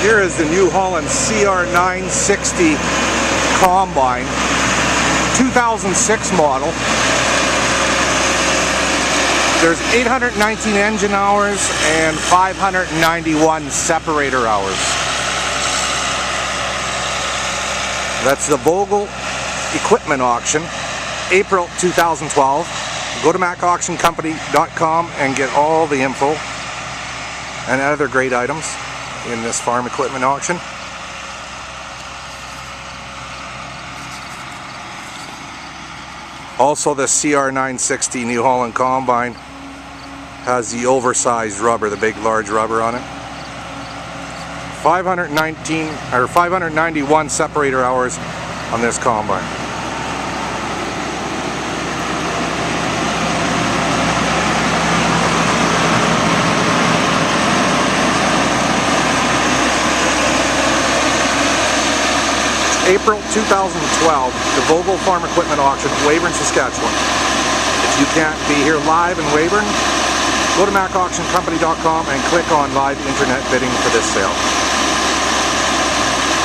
Here is the New Holland CR960 combine, 2006 model. There's 819 engine hours and 591 separator hours. That's the Vogel equipment auction, April 2012. Go to mackauctioncompany.com and get all the info and other great items in this farm equipment auction. Also, the CR960 New Holland combine has the oversized rubber, the big large rubber on it. 591 separator hours on this combine. April 2012, the Vogel Farm Equipment Auction, Weyburn, Saskatchewan. If you can't be here live in Weyburn, go to mackauctioncompany.com and click on live internet bidding for this sale.